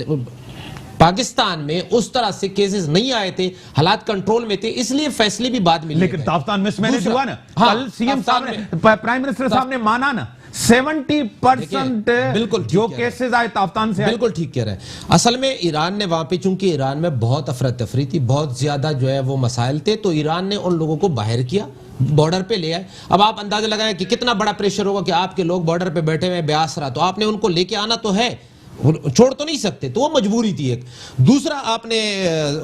Speaker 3: पाकिस्तान में उस तरह से केसेस नहीं आए थे, हालात कंट्रोल में थे, इसलिए फैसले भी बाद में लिए।
Speaker 1: लेकिन ताफ्तान मिसमैनेज हुआ ना। कल सीएम साहब ने, प्राइम मिनिस्टर साहब ने माना ना, 70%
Speaker 3: बिल्कुल
Speaker 1: जो केसेस आए ताफ्तान से,
Speaker 3: बिल्कुल ठीक कह रहे हैं। असल में ईरान ने वहां पे, चूंकि ईरान में बहुत अफरा तफरी थी, बहुत ज्यादा जो है वो मसाइल थे, तो ईरान ने उन लोगों को बाहर किया, बॉर्डर पे ले आए। अब आप अंदाजा लगाएं कि कितना बड़ा प्रेशर होगा कि आपके लोग बॉर्डर पे बैठे हुए ब्यास रहा, तो आपने उनको लेके आना तो है, چھوڑ تو نہیں سکتے, تو وہ مجبوری تھی ایک. دوسرا آپ نے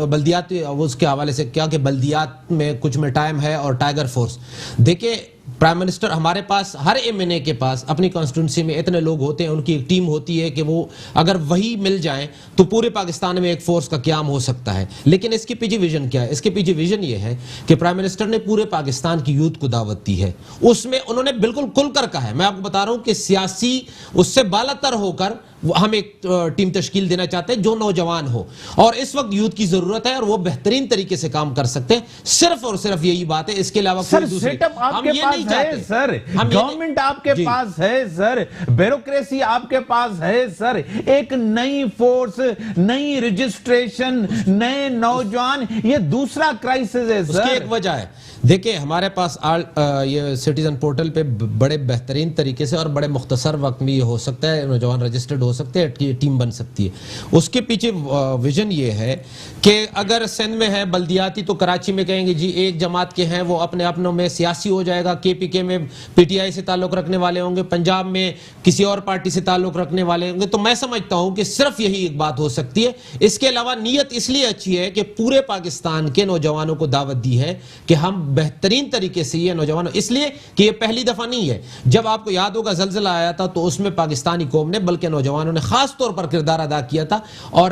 Speaker 3: بلدیات اس کے حوالے سے کیا کہ بلدیات میں کچھ میں ٹائم ہے اور ٹائیگر فورس. دیکھیں پرائم منسٹر ہمارے پاس ہر MNA کے پاس اپنی کانسٹیٹوئنسی میں اتنے لوگ ہوتے ہیں, ان کی ایک ٹیم ہوتی ہے کہ وہ اگر وہی مل جائیں تو پورے پاکستان میں ایک فورس کا قیام ہو سکتا ہے. لیکن اس کے پیچھے ویژن کیا ہے؟ اس کے پیچھے ویژن یہ ہے کہ پرائم منسٹر نے پورے پاکستان کی یوتھ کو دعوت دی ہے. اس میں انہوں نے بالکل کھل کر کہا ہے, میں آپ کو بتا رہا ہوں کہ سیاسی اس سے بالا تر ہو کر ہم ایک ٹیم تشکیل دینا چاہتے ہیں جو نوجوان ہو, اور اس وقت یوتھ کی ضرورت ہے اور وہ بہترین طریقے سے کام کر سکتے ہیں. صرف اور صرف یہی بات ہے, اس کے علاوہ کوئی دوسری
Speaker 1: سیٹ اپ آپ کے پاس ہے سر, گورنمنٹ آپ کے پاس ہے سر, بیوروکریسی آپ کے پاس ہے سر, ایک نئی فورس, نئی رجسٹریشن, نئے نوجوان, یہ دوسرا کرائسس ہے سر.
Speaker 3: اس کی ایک وجہ ہے, دیکھیں ہمارے پاس یہ سٹیزن پورٹل پہ بڑے بہترین طریقے سے اور بڑے مختصر وقت میں یہ ہو سکتا ہے, نوجوان رجسٹرڈ ہو سکتے ہیں, ٹیم بن سکتی ہے. اس کے پیچھے ویژن یہ ہے کہ اگر سندھ میں ہے بلدیاتی تو کراچی میں کہیں گے جی ایک جماعت کے ہیں وہ اپنے اپنوں میں سیاسی ہو جائے گا, KPK میں PTI سے تعلق رکھنے والے ہوں گے, پنجاب میں کسی اور پارٹی سے تعلق رکھنے والے ہوں گے. تو میں سمجھتا ہوں کہ صرف یہی ایک بات ہو سکتی ہے. اس کے علاوہ نیت اس لیے اچھی ہے کہ پورے پاکستان کے نوجوانوں کو دعوت دی ہے کہ ہم بہترین طریقے سے یہ نوجوانوں, اس لیے کہ یہ پہلی دفعہ نہیں ہے. جب آپ کو یاد ہوگا زلزلہ آیا تھا تو اس میں پاکستانی قوم نے بلکہ نوجوانوں نے خاص طور پر کردار ادا کیا تھا, اور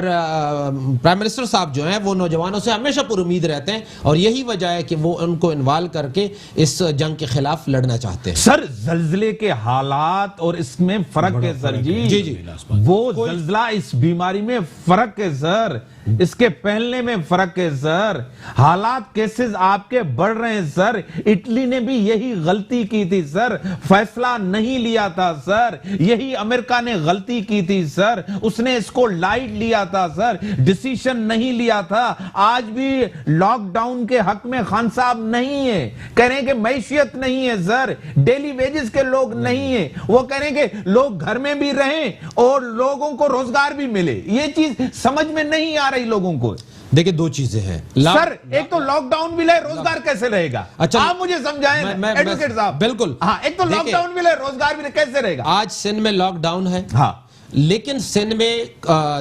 Speaker 3: پرائم منسٹر صاحب جو ہیں وہ نوجوانوں سے ہمیشہ پر امید رہتے ہیں, اور یہی وجہ ہے کہ وہ ان کو انوالو کر کے اس جنگ کے خلاف لڑنا چاہتے ہیں.
Speaker 1: سر زلزلے کے حالات اور اس میں فرق ہے سر, جی وہ زلزلہ اس بیماری میں فرق ہے سر, اس کے پھیلنے میں فرق ہے سر, حالات کیسز آپ کے بڑھ رہے ہیں سر. اٹلی نے بھی یہی غلطی کی تھی سر, فیصلہ نہیں لیا تھا سر, یہی امریکہ نے غلطی کی تھی سر, اس نے اس کو لائٹ لیا تھا سر, ڈیسیشن نہیں لیا تھا. آج بھی لاک ڈاؤن کے حق میں خان صاحب نہیں ہے, کہہ رہے ہیں کہ معیشت نہیں ہے سر, ڈیلی ویجز کے لوگ نہیں ہیں, وہ کہہ رہے ہیں کہ لوگ گھر میں بھی رہیں اور لوگوں کو روزگار بھی ملے. یہ چیز سمجھ میں نہیں آ رہی لوگوں کو.
Speaker 3: دیکھیں دو چیزیں ہیں
Speaker 1: سر, ایک تو لاک ڈاؤن بھی لے, روزگار کیسے رہے گا؟ آپ مجھے سمجھائیں ایڈوکیٹ صاحب.
Speaker 3: بالکل,
Speaker 1: ہاں, ایک تو لاک ڈاؤن بھی لے, روزگار بھی لے, کیسے رہے گا؟
Speaker 3: آج سندھ میں لاک ڈاؤن ہے,
Speaker 1: ہاں,
Speaker 3: لیکن سندھ میں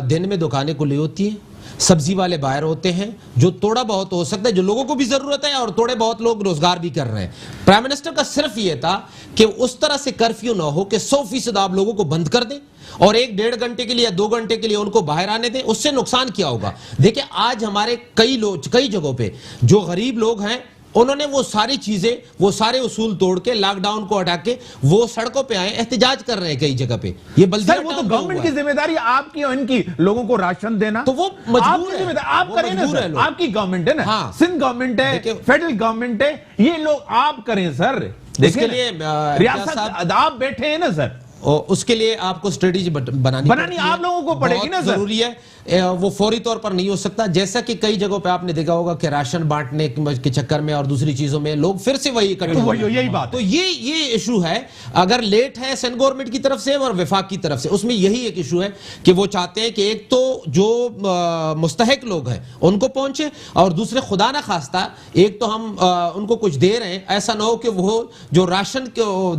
Speaker 3: دن میں دکانیں کھلی ہوتی ہیں, سبزی والے باہر ہوتے ہیں, جو تھوڑا بہت ہو سکتا ہے, جو لوگوں کو بھی ضرورت ہے, اور تھوڑے بہت لوگ روزگار بھی کر رہے ہیں. پرائم منسٹر کا صرف یہ تھا کہ اس طرح سے کرفیو نہ ہو کہ 100% آپ لوگوں کو بند کر دیں اور 1-1.5 گھنٹے کے لیے یا 2 گھنٹے کے لیے ان کو باہر آنے دیں. اس سے نقصان کیا ہوگا؟ دیکھیں آج ہمارے کئی جگہوں پہ جو غریب لوگ ہیں انہوں نے وہ ساری چیزیں, وہ سارے اصول توڑ کے لاک ڈاؤن کو ہٹا کے وہ سڑکوں پہ آئے, احتجاج کر رہے ہیں کئی جگہ پہ. یہ
Speaker 1: سر وہ تو گورنمنٹ کی ذمہ داری آپ کی اور ان کی, لوگوں کو راشن دینا
Speaker 3: تو وہ مجبور ہے,
Speaker 1: آپ کریں نا سر, آپ کی گورنمنٹ ہے نا, سندھ گورنمنٹ ہے, فیڈرل گورنمنٹ ہے, یہ لوگ آپ کریں سر.
Speaker 3: اس کے لیے
Speaker 1: ریاست آپ بیٹھے ہیں نا سر,
Speaker 3: اس کے لیے آپ کو اسٹریٹجی بنانی
Speaker 1: آپ لوگوں کو پڑے گی نا سر.
Speaker 3: ضروری ہے, وہ فوری طور پر نہیں ہو سکتا. جیسا کہ کئی جگہوں پہ آپ نے دیکھا ہوگا کہ راشن بانٹنے کے چکر میں اور دوسری چیزوں میں لوگ پھر سے وہی اکٹھے ہو رہے ہیں.
Speaker 1: یہی بات,
Speaker 3: تو یہ ایشو ہے. اگر لیٹ ہے سینٹ گورنمنٹ کی طرف سے اور وفاق کی طرف سے, اس میں یہی ایک ایشو ہے کہ وہ چاہتے ہیں کہ ایک تو جو مستحق لوگ ہیں ان کو پہنچے, اور دوسرے خدا نہ خواستہ ایک تو ہم ان کو کچھ دے رہے ہیں, ایسا نہ ہو کہ وہ جو راشن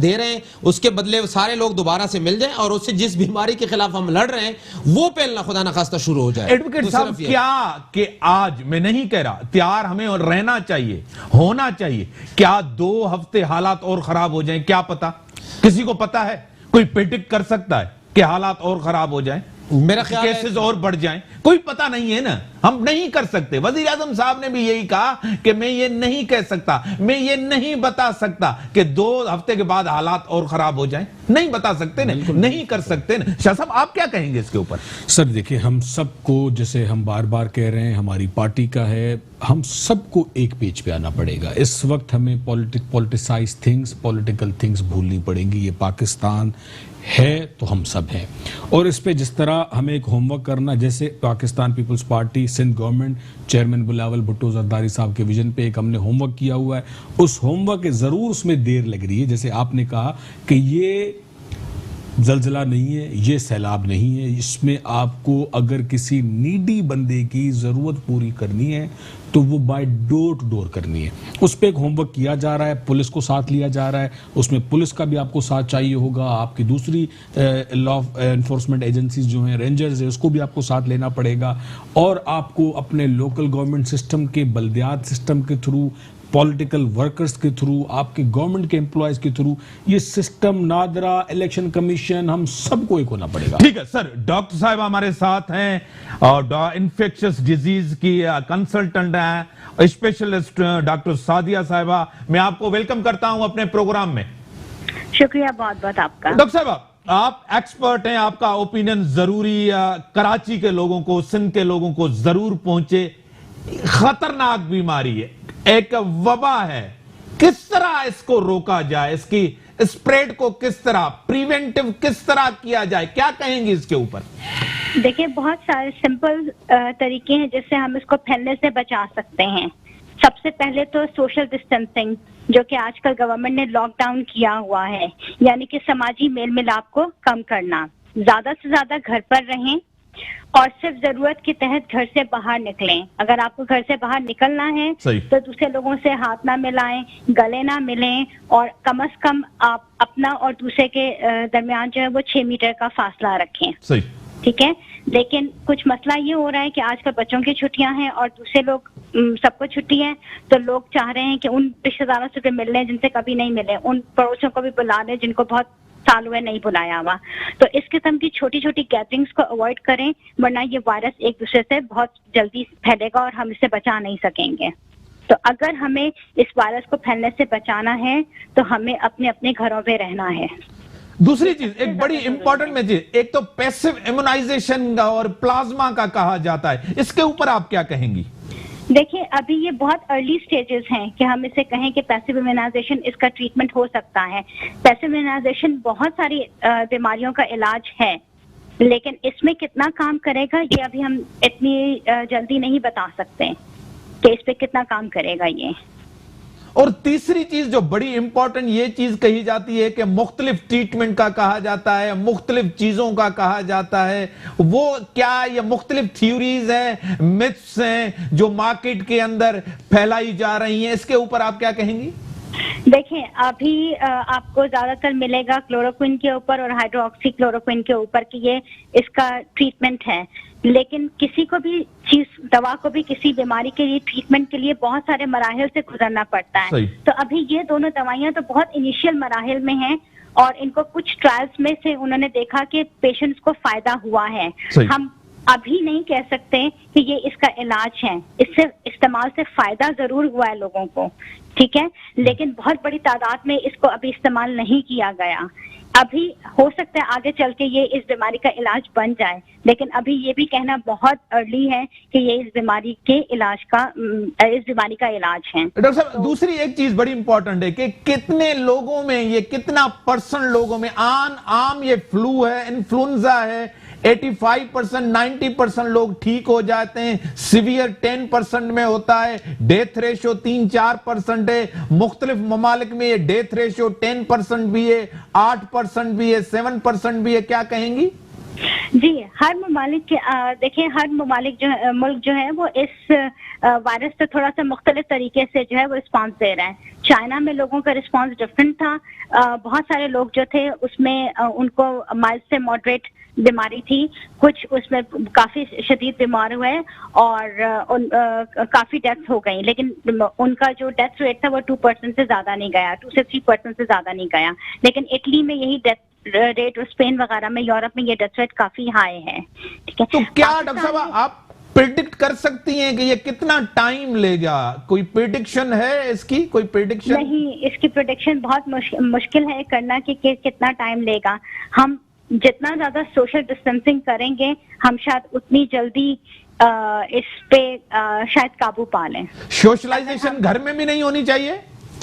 Speaker 3: دے رہے ہیں اس کے بدلے سارے لوگ دوبارہ سے مل جائیں اور اس سے جس بیماری کے خلاف ہم لڑ رہے ہیں وہ پھیلنا خدا نہ خواستہ شروع ہو جائے.
Speaker 1: ایڈوکیٹ صاحب کیا کہ آج میں نہیں کہہ رہا تیار ہمیں رہنا چاہیے, ہونا چاہیے, کیا 2 ہفتے حالات اور خراب ہو جائیں؟ کیا پتا, کسی کو پتا ہے؟ کوئی پریڈکٹ کر سکتا ہے کہ حالات اور خراب ہو جائیں,
Speaker 3: میرا خیال ہے
Speaker 1: کیسز اور بڑھ جائیں؟ کوئی پتا نہیں ہے نا, ہم نہیں کر سکتے. وزیر اعظم صاحب نے بھی یہی کہا کہ میں یہ نہیں کہہ سکتا, میں یہ نہیں بتا سکتا کہ 2 ہفتے کے بعد حالات اور خراب ہو جائیں. نہیں بتا سکتے نا, نہیں کر سکتے نا. شاہ صاحب آپ کیا کہیں گے اس کے اوپر؟
Speaker 2: سر دیکھیں, ہم سب کو, جیسے ہم بار بار کہہ رہے ہیں, ہماری پارٹی کا ہے, ہم سب کو ایک پیج پہ آنا پڑے گا. اس وقت ہمیں پولیٹیسائز تھنگز, پولیٹیکل تھنگز بھولنی پڑیں گی. یہ پاکستان ہے تو ہم سب ہیں, اور اس پہ جس طرح ہمیں ایک ہوم ورک کرنا, جیسے پاکستان پیپلز پارٹی, سندھ گورنمنٹ, چیئرمین بلاول بھٹو زرداری صاحب کے ویژن پہ ایک ہم نے ہوم ورک کیا ہوا ہے. اس ہوم ورک ضرور اس میں دیر لگ رہی ہے. جیسے آپ نے کہا کہ یہ زلزلہ نہیں ہے, یہ سیلاب نہیں ہے, اس میں آپ کو اگر کسی نیڈی بندے کی ضرورت پوری کرنی ہے تو وہ بائی ڈور ٹو ڈور کرنی ہے. اس پہ ایک ہوم ورک کیا جا رہا ہے, پولیس کو ساتھ لیا جا رہا ہے, اس میں پولیس کا بھی آپ کو ساتھ چاہیے ہوگا, آپ کی دوسری لا انفورسمنٹ ایجنسیز جو ہیں, رینجرز ہیں, اس کو بھی آپ کو ساتھ لینا پڑے گا, اور آپ کو اپنے لوکل گورنمنٹ سسٹم کے, بلدیات سسٹم کے تھرو, پولیٹیکل ورکرز کے تھرو, آپ کے گورنمنٹ کے امپلائیز کے تھرو, یہ سسٹم, نادرا, الیکشن کمیشن, ہم سب کو ایک ہونا پڑے گا.
Speaker 1: ٹھیک ہے سر, ڈاکٹر صاحب ہمارے ساتھ ہیں, اور انفیکشس ڈیزیز کی کنسلٹنٹ ہیں, اسپیشلسٹ ڈاکٹر سعدیہ صاحبہ. میں آپ کو ویلکم کرتا ہوں اپنے پروگرام میں.
Speaker 4: شکریہ بہت بہت آپ کا.
Speaker 1: ڈاکٹر صاحبہ, آپ ایکسپرٹ ہیں, آپ کا اوپینین ضروری کراچی کے لوگوں کو, سندھ کے لوگوں کو ضرور پہنچے. خطرناک بیماری ہے, ایک وبا ہے, کس طرح اس کو روکا جائے, اس کی اسپریڈ کو کس طرح پریونٹیو کس طرح کیا جائے, کیا کہیں گے اس کے اوپر؟
Speaker 5: دیکھیں, بہت سارے سمپل طریقے ہیں جس سے ہم اس کو پھیلنے سے بچا سکتے ہیں. سب سے پہلے تو سوشل ڈسٹینسنگ, جو کہ آج کل گورنمنٹ نے لاک ڈاؤن کیا ہوا ہے, یعنی کہ سماجی میل ملاپ کو کم کرنا. زیادہ سے زیادہ گھر پر رہیں اور صرف ضرورت کے تحت گھر سے باہر نکلیں. اگر آپ کو گھر سے باہر نکلنا ہے تو دوسرے لوگوں سے ہاتھ نہ ملائیں, گلے نہ ملیں, اور کم از کم آپ اپنا اور دوسرے کے درمیان جو ہے وہ 6 میٹر کا فاصلہ رکھیں. ٹھیک ہے. لیکن کچھ مسئلہ یہ ہو رہا ہے کہ آج کل بچوں کی چھٹیاں ہیں اور دوسرے لوگ سب کو چھٹی ہے, تو لوگ چاہ رہے ہیں کہ ان رشتے داروں سے بھی مل لیں جن سے کبھی نہیں ملے, ان پڑوسیوں کو بھی بلا لیں جن کو بہت سال ہوئے نہیں بلایا ہوا. تو اس قسم کی چھوٹی چھوٹی گیدرنگس کو اوائڈ کریں, ورنہ یہ وائرس ایک دوسرے سے بہت جلدی پھیلے گا اور ہم اس سے بچا نہیں سکیں گے. تو اگر ہمیں اس وائرس کو پھیلنے سے بچانا ہے تو ہمیں اپنے اپنے گھروں پہ رہنا ہے.
Speaker 1: دوسری چیز ایک بڑی امپورٹنٹ میں چیز, ایک تو پیسو امیونائزیشن اور پلازما کا کہا جاتا ہے, اس کے اوپر آپ کیا کہیں گی؟
Speaker 5: دیکھیں, ابھی یہ بہت ارلی سٹیجز ہیں کہ ہم اسے کہیں کہ پیسو امیونائزیشن اس کا ٹریٹمنٹ ہو سکتا ہے. پیسو امیونائزیشن بہت ساری بیماریوں کا علاج ہے, لیکن اس میں کتنا کام کرے گا یہ ابھی ہم اتنی جلدی نہیں بتا سکتے کہ اس پہ کتنا کام کرے گا یہ.
Speaker 1: اور تیسری چیز جو بڑی امپورٹنٹ یہ چیز کہی جاتی ہے کہ مختلف ٹریٹمنٹ کا کہا جاتا ہے, مختلف چیزوں کا کہا جاتا ہے, وہ کیا یہ مختلف تھیوریز ہیں, متس ہیں جو مارکیٹ کے اندر پھیلائی جا رہی ہیں, اس کے اوپر آپ کیا کہیں گی؟
Speaker 5: دیکھیں, ابھی آپ کو زیادہ تر ملے گا کلوروکوئن کے اوپر اور ہائیڈروکسی کلوروکوئن کے اوپر کہ یہ اس کا ٹریٹمنٹ ہے, لیکن کسی کو بھی دوا کو بھی کسی بیماری کے لیے ٹریٹمنٹ کے لیے بہت سارے مراحل سے گزرنا پڑتا ہے. تو ابھی یہ دونوں دوائیاں تو بہت انیشیل مراحل میں ہیں, اور ان کو کچھ ٹرائلز میں سے انہوں نے دیکھا کہ پیشنٹس کو فائدہ ہوا ہے. ہم ابھی نہیں کہہ سکتے کہ یہ اس کا علاج ہے, اس سے استعمال سے فائدہ ضرور ہوا ہے لوگوں کو, ٹھیک ہے, لیکن بہت بڑی تعداد میں اس کو ابھی استعمال نہیں کیا گیا. ابھی ہو سکتا ہے آگے چل کے یہ اس بیماری کا علاج بن جائے, لیکن ابھی یہ بھی کہنا بہت ارلی ہے کہ یہ اس بیماری کا علاج ہے.
Speaker 1: ڈاکٹر صاحب, دوسری ایک چیز بڑی امپورٹنٹ ہے کہ کتنے لوگوں میں, یہ کتنا پرسنٹ لوگوں میں عام یہ فلو ہے, انفلوئنزا ہے, 85% 90% لوگ ٹھیک ہو جاتے ہیں, سیویئر 10% میں ہوتا ہے, ڈیتھ ریشو 3-4% ہے. مختلف ممالک میں یہ ڈیتھ ریشو 10% بھی ہے, 8% بھی ہے, 7% بھی ہے, کیا کہیں گی؟
Speaker 5: جی, ہر ممالک کے دیکھیں, ہر ممالک ملک جو ہے وہ اس وائرس سے تھوڑا سا مختلف طریقے سے جو ہے وہ رسپانس دے رہے ہیں. چائنا میں لوگوں کا رسپانس ڈفرینٹ تھا, بہت سارے لوگ جو تھے اس میں ان کو مائلڈ سے ماڈریٹ بیماری تھی, کچھ اس میں کافی شدید بیمار ہوئے اور کافی ڈیتھ ہو گئی, لیکن ان کا جو ڈیتھ ریٹ تھا وہ 2% سے زیادہ نہیں گیا, 2 سے 3% سے زیادہ نہیں گیا. لیکن اٹلی میں یہی ڈیتھ ریٹ, اور اسپین وغیرہ میں, یورپ میں یہ ڈیتھ ریٹ کافی ہائی ہے. ٹھیک ہے,
Speaker 1: تو کیا ڈاکٹر صاحب آپ پریڈکٹ کر سکتی ہیں کہ یہ کتنا ٹائم لے گا؟ کوئی پریڈکشن ہے اس کی, کوئی پریڈکشن؟
Speaker 5: نہیں, اس کی پریڈکشن بہت مشکل ہے کرنا کہ کتنا ٹائم لے گا. ہم جتنا زیادہ سوشل ڈسٹینسنگ کریں گے ہم شاید اتنی جلدی اس پہ شاید قابو پا لیں.
Speaker 1: سوشلائزیشن گھر میں بھی نہیں ہونی چاہیے؟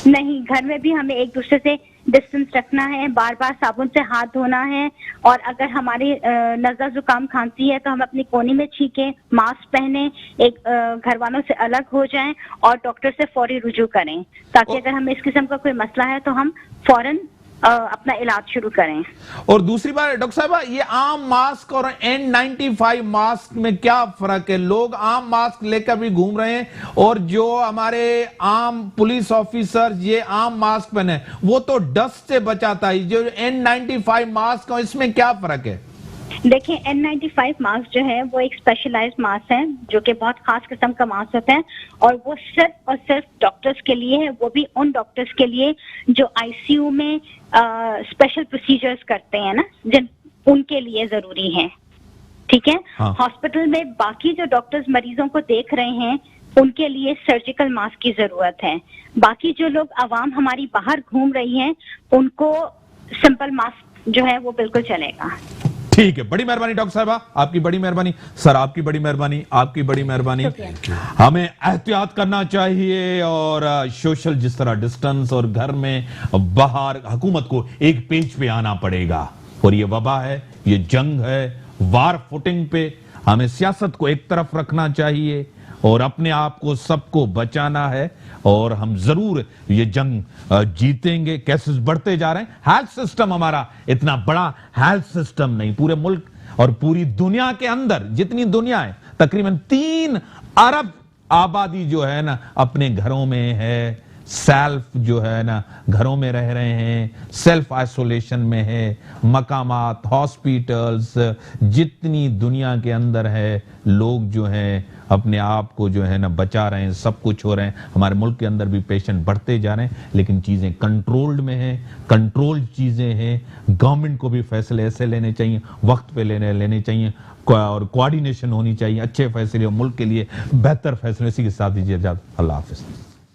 Speaker 5: نہیں, گھر میں بھی ہمیں ایک دوسرے سے ڈسٹینس رکھنا ہے, بار بار صابن سے ہاتھ دھونا ہے, اور اگر ہماری نزلہ زکام کھانسی ہے تو ہم اپنی کونی میں چھینکیں, ماسک پہنیں, ایک گھر والوں سے الگ ہو جائیں اور ڈاکٹر سے فوری رجوع کریں, تاکہ اگر ہمیں اس قسم کا کوئی مسئلہ ہے تو ہم فوراً اپنا علاج شروع کریں.
Speaker 1: اور دوسری بات ڈاکٹر صاحبہ، یہ عام ماسک اور N95 ماسک میں کیا فرق ہے؟ لوگ عام ماسک لے کر بھی گھوم رہے ہیں اور جو ہمارے عام پولیس آفیسر یہ عام ماسک پہنے وہ تو ڈسٹ سے بچاتا ہے، جو N95 ماسک اس میں کیا فرق ہے؟
Speaker 5: دیکھیں N95 ماسک جو ہے وہ ایک اسپیشلائزڈ ماسک ہے جو کہ بہت خاص قسم کا ماسک ہوتا ہے اور وہ صرف اور صرف ڈاکٹرز کے لیے ہے، وہ بھی ان ڈاکٹرز کے لیے جو آئی سی یو میں اسپیشل پروسیجرز کرتے ہیں نا، جن ان کے لیے ضروری ہے. ٹھیک ہے. ہاسپٹل میں باقی جو ڈاکٹرز مریضوں کو دیکھ رہے ہیں ان کے لیے سرجیکل ماسک کی ضرورت ہے. باقی جو لوگ عوام ہماری باہر گھوم رہی ہیں ان کو سمپل ماسک جو ہے وہ بالکل چلے گا.
Speaker 1: ٹھیک ہے، بڑی مہربانی ڈاکٹر صاحبہ، آپ کی بڑی مہربانی. سر آپ کی بڑی مہربانی، آپ کی بڑی مہربانی. ہمیں احتیاط کرنا چاہیے اور سوشل جس طرح ڈسٹنس اور گھر میں باہر حکومت کو ایک پیج پہ آنا پڑے گا. اور یہ وبا ہے، یہ جنگ ہے، وار فوٹنگ پہ ہمیں سیاست کو ایک طرف رکھنا چاہیے اور اپنے آپ کو سب کو بچانا ہے اور ہم ضرور یہ جنگ جیتیں گے. کیسز بڑھتے جا رہے ہیں، ہیلتھ سسٹم ہمارا اتنا بڑا ہیلتھ سسٹم نہیں، پورے ملک اور پوری دنیا کے اندر جتنی دنیا ہے تقریباً 3 ارب آبادی جو ہے نا اپنے گھروں میں ہے، سیلف جو ہے نا گھروں میں رہ رہے ہیں، سیلف آئسولیشن میں ہے. مقامات، ہاسپیٹلز جتنی دنیا کے اندر ہے لوگ جو ہیں اپنے آپ کو جو ہے نا بچا رہے ہیں، سب کچھ ہو رہے ہیں. ہمارے ملک کے اندر بھی پیشنٹ بڑھتے جا رہے ہیں لیکن چیزیں کنٹرولڈ میں ہیں، کنٹرول چیزیں ہیں. گورنمنٹ کو بھی فیصلے ایسے لینے چاہیے، وقت پہ لینے چاہیے اور کوارڈینیشن ہونی چاہیے، اچھے فیصلے ملک کے لیے بہتر فیصلے. اسی کے ساتھ دیجیے اجازت، اللہ حافظ.